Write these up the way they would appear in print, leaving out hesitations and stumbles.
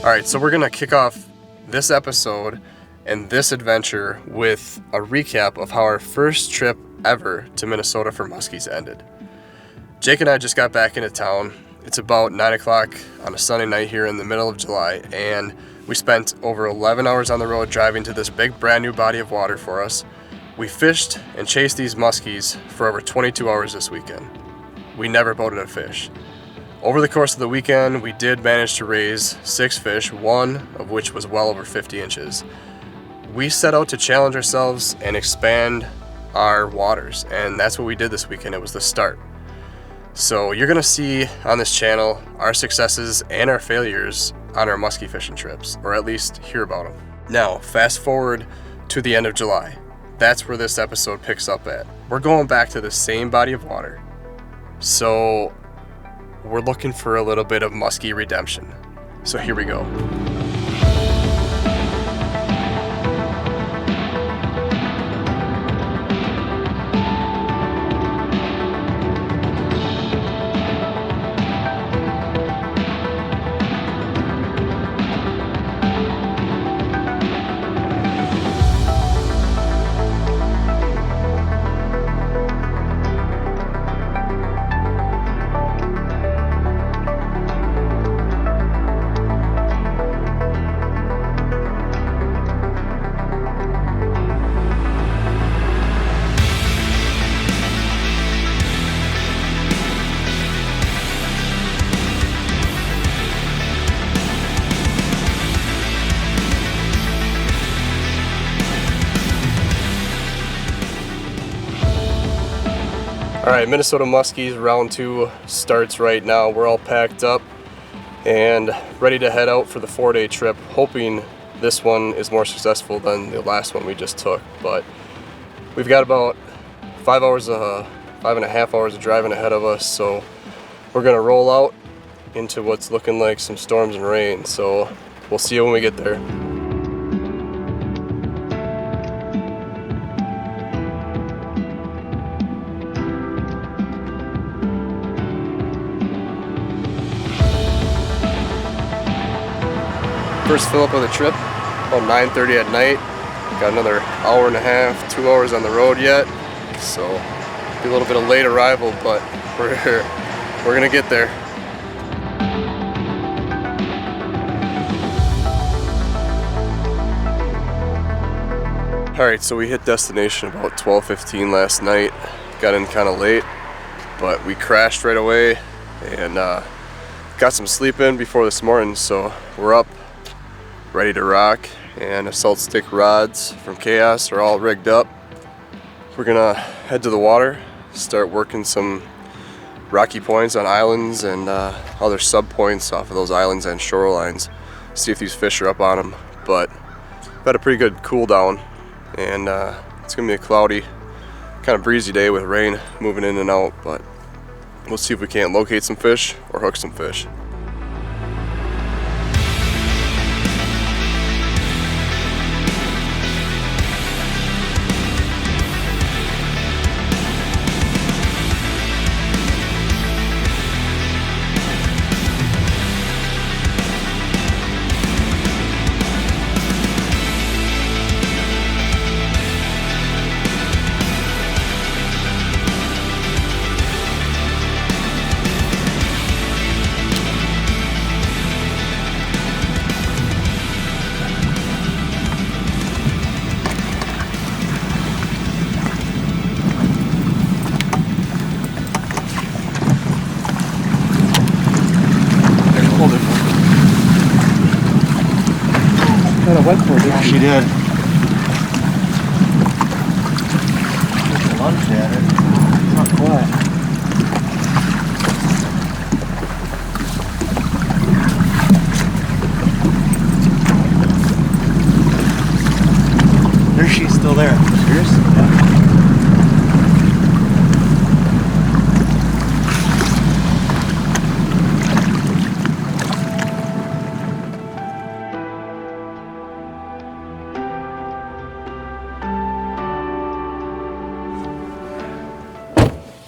Alright, so we're going to kick off this episode and this adventure with a recap of how our first trip ever to Minnesota for muskies ended. Jake and I just got back into town. It's about 9 o'clock on a Sunday night here in the middle of July, and we spent over 11 hours on the road driving to this big brand new body of water for us. We fished and chased these muskies for over 22 hours this weekend. We never boated a fish. Over the course of the weekend, we did manage to raise 6 fish, one of which was well over 50 inches. We set out to challenge ourselves and expand our waters, and that's what we did this weekend. It was the start. So you're gonna see on this channel our successes and our failures on our muskie fishing trips, or at least hear about them. Now, fast forward to the end of July. That's where this episode picks up at. We're going back to the same body of water. So we're looking for a little bit of muskie redemption. So here we go. Alright, Minnesota Muskies round 2 starts right now. We're all packed up and ready to head out for the 4-day trip, hoping this one is more successful than the last one we just took. But we've got about 5.5 hours of driving ahead of us, so we're gonna roll out into what's looking like some storms and rain. So we'll see you when we get there. First fill up of the trip, about 9:30 at night. Got another hour and a half, 2 hours on the road yet. So be a little bit of late arrival, but we're gonna get there. Alright, so we hit destination about 12:15 last night. Got in kind of late, but we crashed right away and got some sleep in before this morning, so we're up, ready to rock, and assault stick rods from Chaos are all rigged up. We're gonna head to the water, start working some rocky points on islands and other sub points off of those islands and shorelines. See if these fish are up on them. But we've had a pretty good cool down, and it's gonna be a cloudy, kind of breezy day with rain moving in and out, but we'll see if we can't locate some fish or hook some fish. Kind of went for it. Yeah, she did. Lunch at it. It's not quite. There she's still there. Serious? Yeah.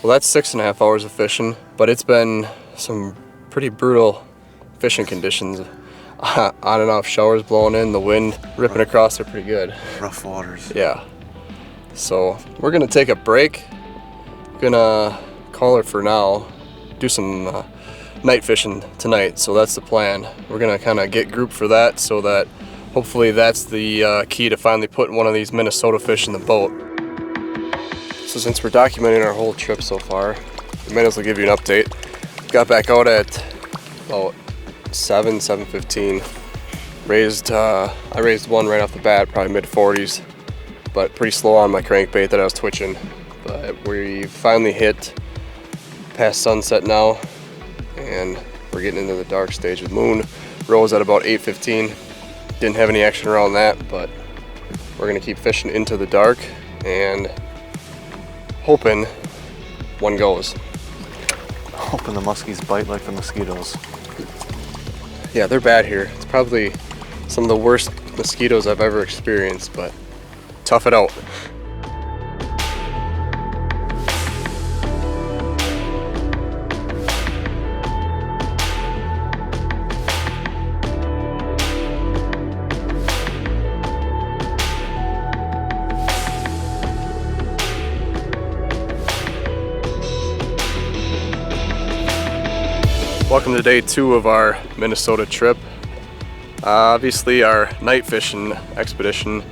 Well, that's 6.5 hours of fishing, but it's been some pretty brutal fishing conditions. on and off showers blowing in, the wind ripping across are pretty good. Rough waters. Yeah. So we're gonna take a break. Gonna call her for now. Do some night fishing tonight, so that's the plan. We're gonna kind of get grouped for that, so that hopefully that's the key to finally putting one of these Minnesota fish in the boat. So since we're documenting our whole trip so far, we might as well give you an update. Got back out at about 7:15. I raised one right off the bat, probably mid-40s, but pretty slow on my crankbait that I was twitching. But we finally hit past sunset now, and we're getting into the dark stage with moon. Rose at about 8:15. Didn't have any action around that, but we're gonna keep fishing into the dark and hoping one goes. Hoping the muskies bite like the mosquitoes. Yeah, they're bad here. It's probably some of the worst mosquitoes I've ever experienced, but tough it out. Welcome to day 2 of our Minnesota trip. Obviously our night fishing expedition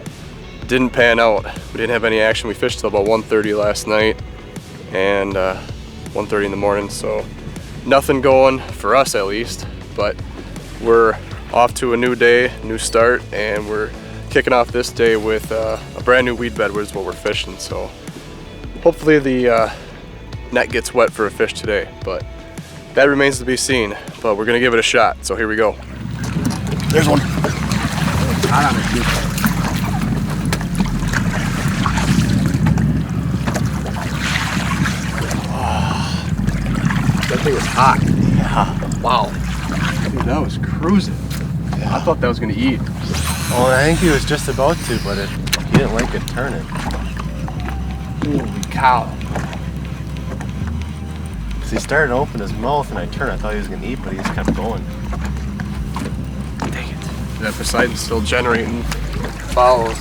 didn't pan out. We didn't have any action. We fished till about 1:30 last night and 1:30 in the morning, so nothing going for us at least, but we're off to a new day, new start, and we're kicking off this day with a brand new weed bed, which is what we're fishing. So hopefully the net gets wet for a fish today, but that remains to be seen, but we're gonna give it a shot, so here we go. There's one. That thing was hot. Yeah. Wow. Dude, that was cruising. Yeah. I thought that was gonna eat. Oh, I think he was just about to, but he didn't like it turning. Holy cow. He started to open his mouth and I turned. I thought he was gonna eat, but he just kept going. Dang it. That Poseidon's still generating fouls,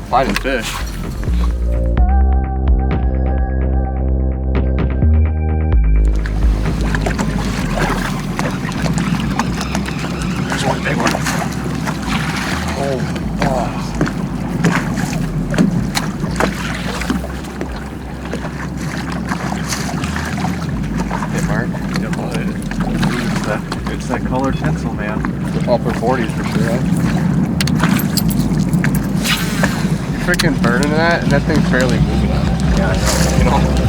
finding fish. There's one big one. Oh. It's that colored tinsel, man. Upper 40s for sure, right? You're freaking burning that, and that thing's barely moving on it. Yeah, I know. You know?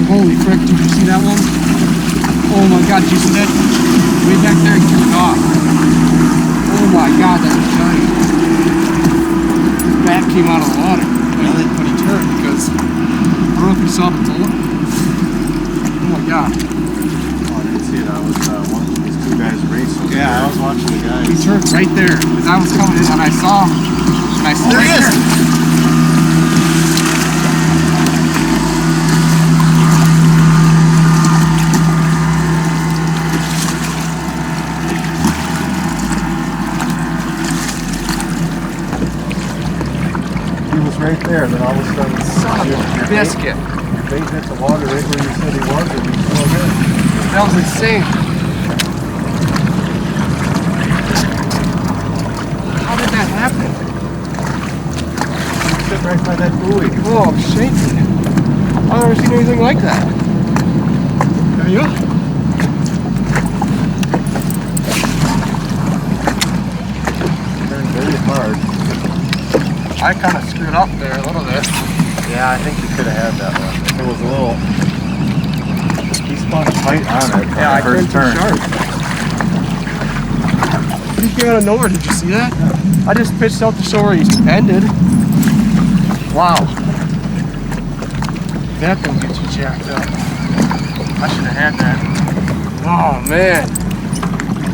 Holy frick, did you see that one? Oh my god, did you see that? Way back there, he took it off. Oh my god, that was giant. His back came out of the water when he turned, because I don't know if you saw the total. Oh my god. Oh, I didn't see it. I was watching these two guys race. Yeah, I was watching the guys. He turned right there, because I was coming in and I saw him. And I saw there he is! Right there, and then all of a sudden, Son of a biscuit. Bait hit the water right where you said he was, and he swung in. That was insane. How did that happen? He sit right by that buoy. Oh, I'm shaking. I've never seen anything like that. Have you? Turned very hard. I kind of screwed up there a little bit. Yeah, I think you could have had that one. It was a little. He spun tight on it. Yeah, I turned too sharp. He came out of nowhere. Did you see that? I just pitched out to show where he ended. Wow. That thing gets you jacked up. I should have had that. Oh man.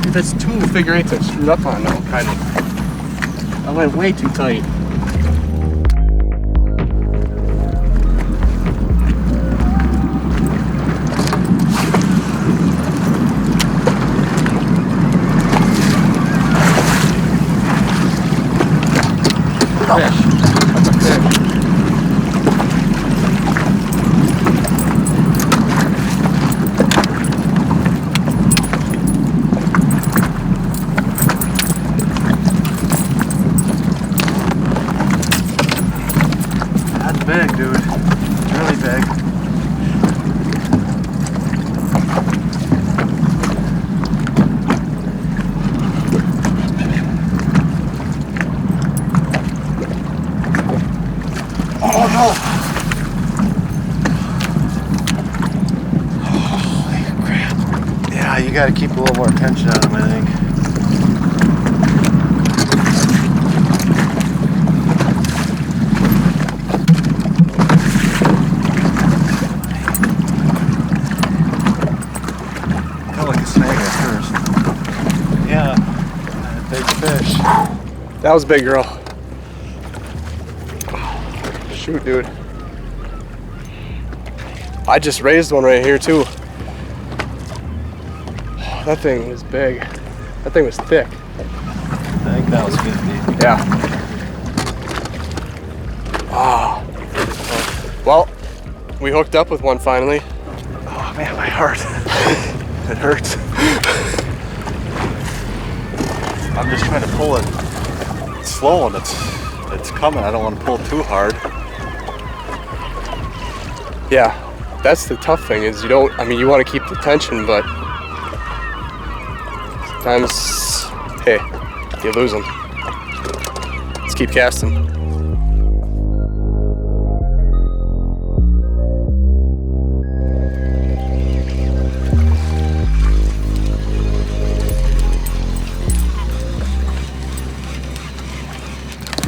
Dude, that's 2 figure 8s I screwed up on though, kind of. I went way too tight. Fish. That's a fish. That's big, dude. It's really big. Oh no! Holy crap. Yeah, you gotta keep a little more tension on him, I think. Felt like a snake at first. Yeah, big fish. That was big, girl. Shoot, dude. I just raised one right here too. That thing was big. That thing was thick. I think that was 50. Yeah. Ah. Well, we hooked up with one finally. Oh man, my heart. It hurts. I'm just trying to pull it slow and it's coming. I don't want to pull too hard. Yeah, that's the tough thing is you don't, I mean, you want to keep the tension, but sometimes, hey, you lose them. Let's keep casting.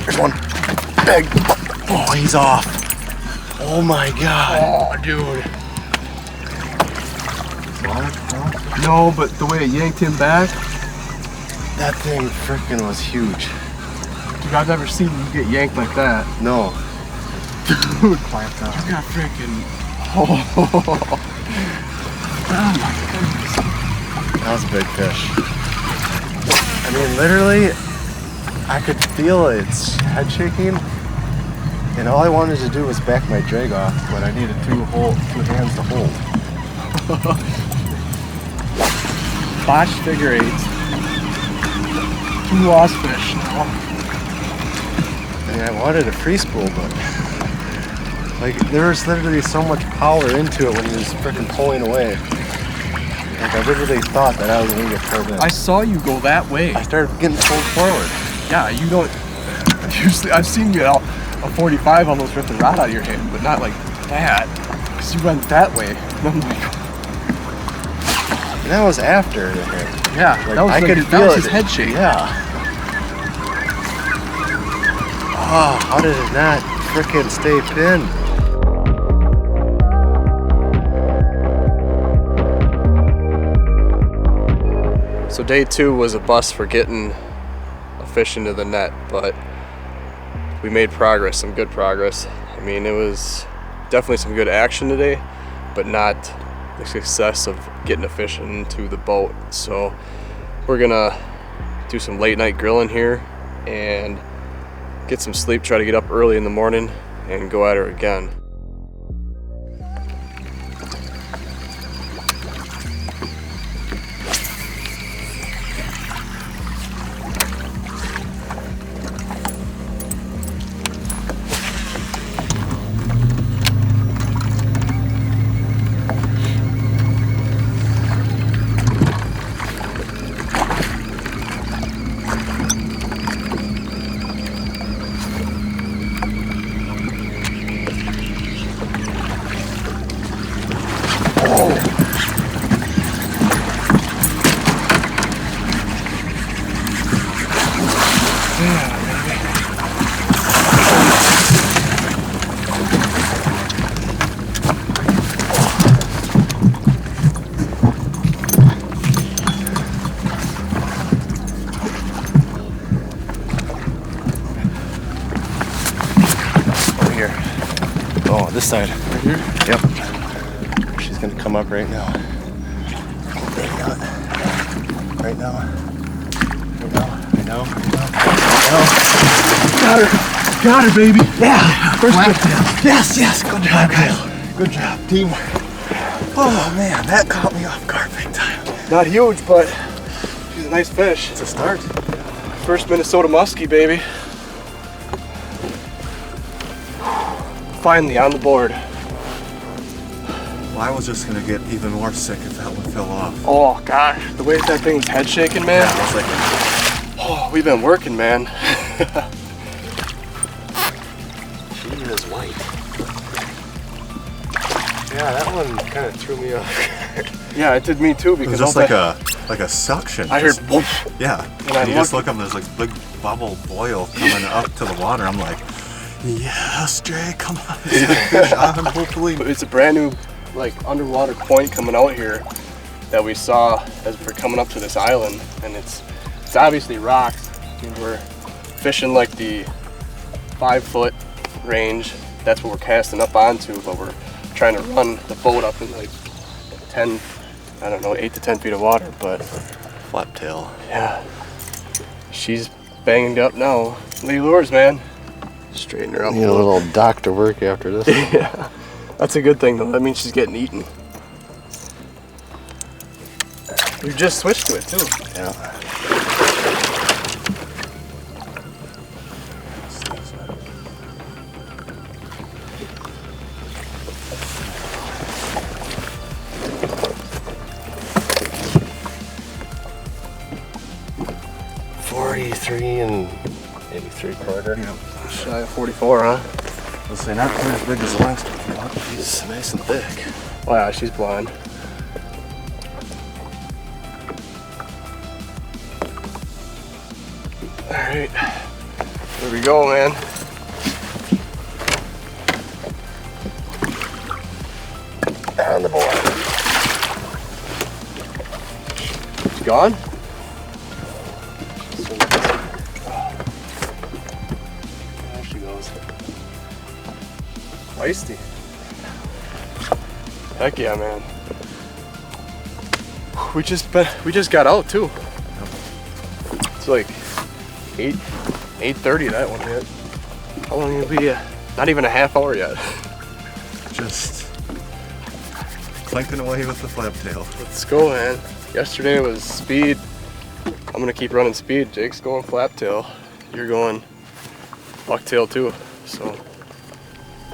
There's one. Big. Oh, he's off. Oh my god. Oh, dude. No, but the way it yanked him back, That thing freaking was huge. dude, I've never seen you get yanked like that. No. Dude, clamped out. You got freaking. Oh my goodness. That was a big fish. I mean, literally, I could feel its head shaking, and all I wanted to do was back my drag off, but I needed two hands to hold. Botched figure 8s. 2 lost fish now. I mean, I wanted a free spool, but like there was literally so much power into it when he was freaking pulling away. Like I literally thought that I was gonna get pulled in. I saw you go that way. I started getting pulled forward. Yeah, you don't. Usually, I've seen you out a 45 almost rip the rod out of your hand, but not like that. Because you went that way. And I'm like, And that was after the hit. yeah, Like, that was I like, could that feel was it. his head shake. Yeah. Oh, how did it not frickin' stay pinned? So day 2 was a bust for getting a fish into the net, but we made progress, some good progress. I mean, it was definitely some good action today, but not the success of getting a fish into the boat. So we're gonna do some late night grilling here and get some sleep, try to get up early in the morning and go at her again. here. Oh, this side. Right here? Yep. She's gonna come up right now. Right now. Got her, baby. Yeah. First blacktail. Yes. Good job, Kyle. Good job, team. Oh man, that caught me off guard big time. Not huge, but she's a nice fish. It's a start. First Minnesota muskie, baby. Finally on the board. Well, I was just gonna get even more sick if that one fell off. Oh gosh, the way that thing's head shaking, man. Yeah, I was like, oh, we've been working, man. she is white. Yeah, that one kind of threw me off. Yeah, it did me too It because was just like a suction. I heard whoop. Yeah. And you just look up and there's like big bubble boil coming up to the water. I'm like, yes, Jay, come on. Fish on, hopefully. It's a brand new like underwater point coming out here that we saw as we're coming up to this island, and it's obviously rocks. I mean, we're fishing like the 5 foot range. That's what we're casting up onto, but we're trying to run the boat up in like 8 to 10 feet of water. But Flap tail. yeah, she's banged up now. Lee lures, man. Straighten her up. Need a little doctor work after this. Yeah, that's a good thing though. That means she's getting eaten. We just switched to it too. Yeah. 43 and maybe 3/4. Yep. Shy of 44, huh? Let's say not quite as big as the last one. She's nice and thick. Wow, she's blind. Alright. Here we go, man. On the board. She's gone? There she goes. Feisty. Heck yeah, man. We just got out too. It's like 8:30 that one hit. How long will it be? Not even a half hour yet. Just clanking away with the flap tail. Let's go, man. Yesterday was speed. I'm gonna keep running speed. Jake's going flap tail. You're going bucktail too. So,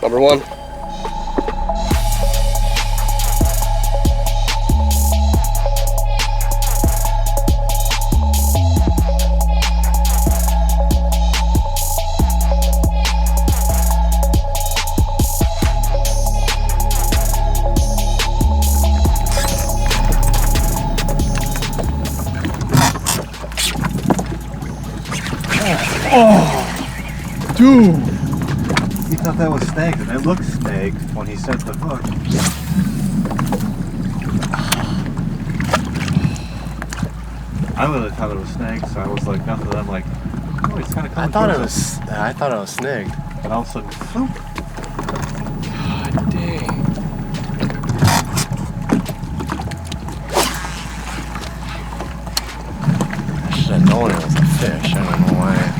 number one. Oh, dude! He thought that was snagged, and it looked snagged when he sent the hook. I really thought it was snagged, so I was like, nothing. I'm like, oh, he's kind of coming. I thought it was snagged. And all of a sudden, floop. God dang. I should have known it was a fish. I don't know why.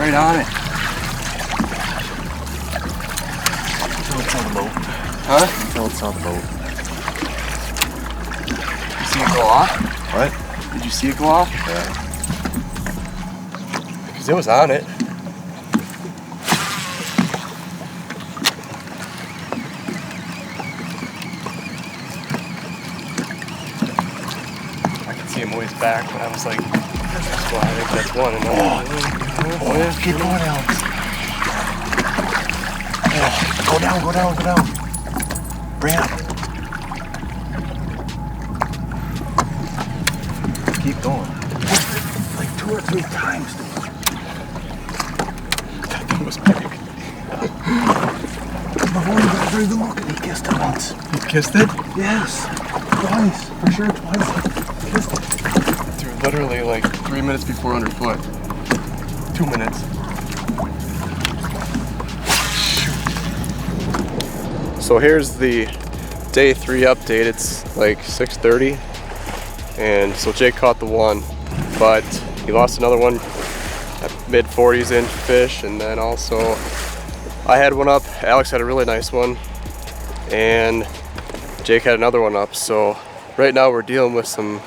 Right on it. Until it's on the boat. Huh? Until it's on the boat. You see it go off? What? Did you see it go off? Yeah. Because it was on it. I could see him always back, but I was like, that's why I think that's one. And Oh, keep going, Alex. Oh, go down. Bring it up. Keep going. Like 2 or 3 times, dude. That thing was big. Before you got through the look, he kissed it once. You kissed it? Yes. Twice. For sure, twice. Kissed it. Through literally like 3 minutes before underfoot. 2 minutes. So here's the day 3 update. It's like 6:30, and so Jake caught the one, but he lost another one at mid 40s inch fish, and then also I had one up. Alex had a really nice one, and Jake had another one up. So right now we're dealing with some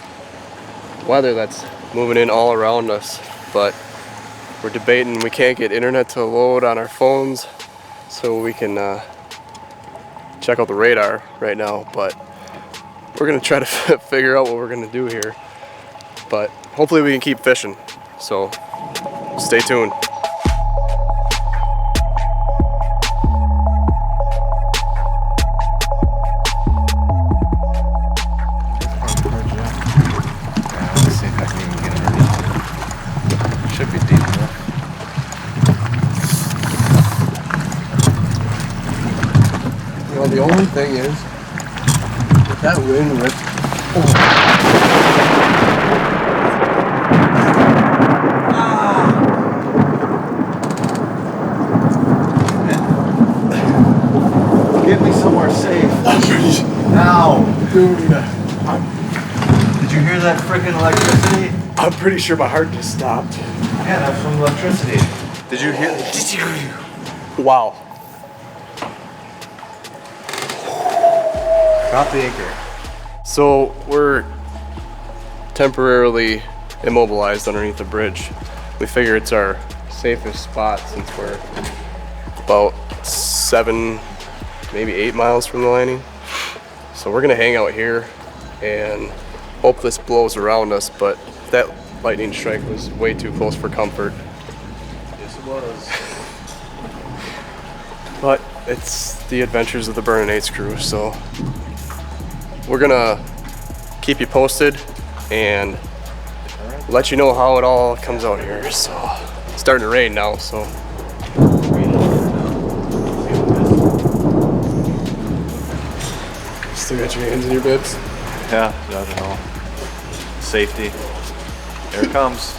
weather that's moving in all around us, but we're debating. We can't get internet to load on our phones, so we can check out the radar right now, but we're gonna try to figure out what we're gonna do here, but hopefully we can keep fishing, so stay tuned. Let's see if I can even get underneath it. Should be deep enough. Well, the only thing is, with that wind whip, Get me somewhere safe. Now. dude, Did you hear that freaking electricity? I'm pretty sure my heart just stopped. Yeah, that's from electricity. Did you hear? Wow. Drop the anchor. So we're temporarily immobilized underneath the bridge. We figure it's our safest spot since we're about 7, maybe 8 miles from the landing. So we're gonna hang out here and hope this blows around us, but that lightning strike was way too close for comfort. Yes, it was. But it's the adventures of the Burnin 8's crew, so we're gonna keep you posted and let you know how it all comes out here. So it's starting to rain now, so still got your hands in your bibs? Yeah, I don't know. Safety. There it comes.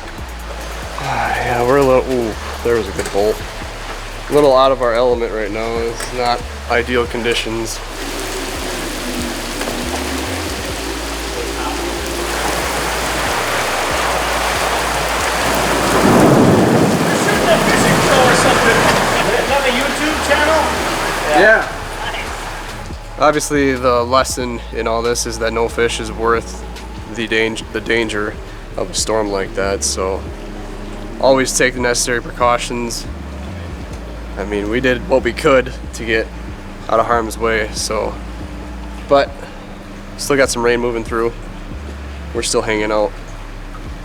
Yeah, we're a little, ooh, there was a good bolt. A little out of our element right now. It's not ideal conditions. Yeah. Obviously, the lesson in all this is that no fish is worth the danger of a storm like that. So always take the necessary precautions. I mean, we did what we could to get out of harm's way. So, but still got some rain moving through. We're still hanging out,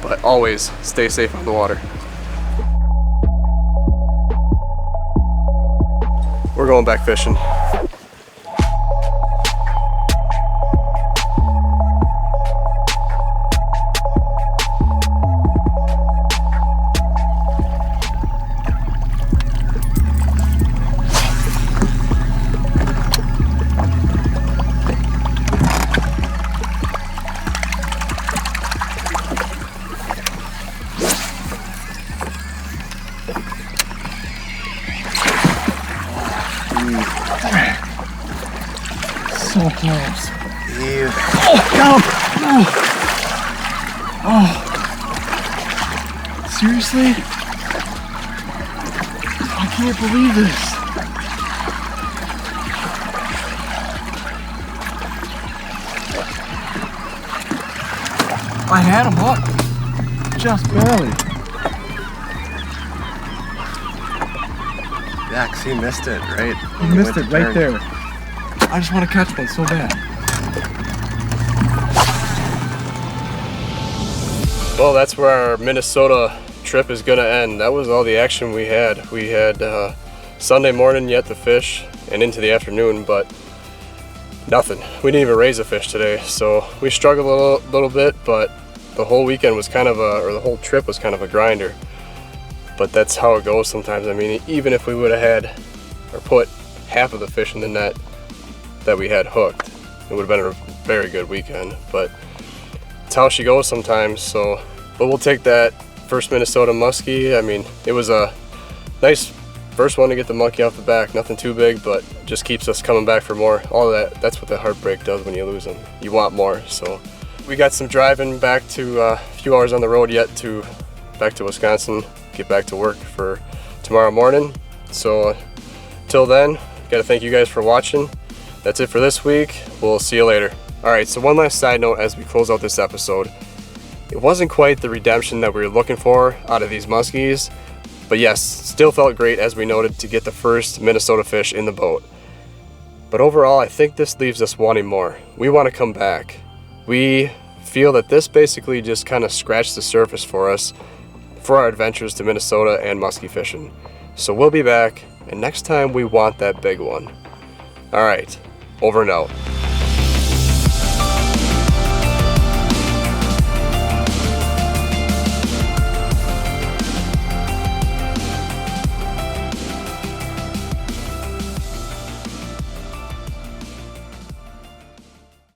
but always stay safe on the water. We're going back fishing. So close. Eve. No! No! Oh. Seriously? I can't believe this. I had him hooked. Just barely. Yeah, 'cause he missed it, right? He missed it right there. I just want to catch one so bad. Well, that's where our Minnesota trip is gonna end. That was all the action we had. We had Sunday morning yet to fish and into the afternoon, but Nothing. We didn't even raise a fish today, so we struggled a little bit, but the whole weekend was kind of the whole trip was kind of a grinder. But that's how it goes sometimes. I mean, even if we would have had or put half of the fish in the net that we had hooked, it would have been a very good weekend. But it's how she goes sometimes. So, but we'll take that first Minnesota muskie. I mean, it was a nice first one to get the monkey off the back. Nothing too big, but just keeps us coming back for more. All of that, that's what the heartbreak does when you lose them. You want more. So we got some driving back to a few hours on the road yet to back to Wisconsin, get back to work for tomorrow morning. So till then, gotta thank you guys for watching. That's it for this week. We'll see you later. All right, so one last side note as we close out this episode. It wasn't quite the redemption that we were looking for out of these muskies, but yes, still felt great as we noted to get the first Minnesota fish in the boat. But overall, I think this leaves us wanting more. We want to come back. We feel that this basically just kind of scratched the surface for us for our adventures to Minnesota and muskie fishing. So we'll be back, and next time we want that big one. All right, over and out.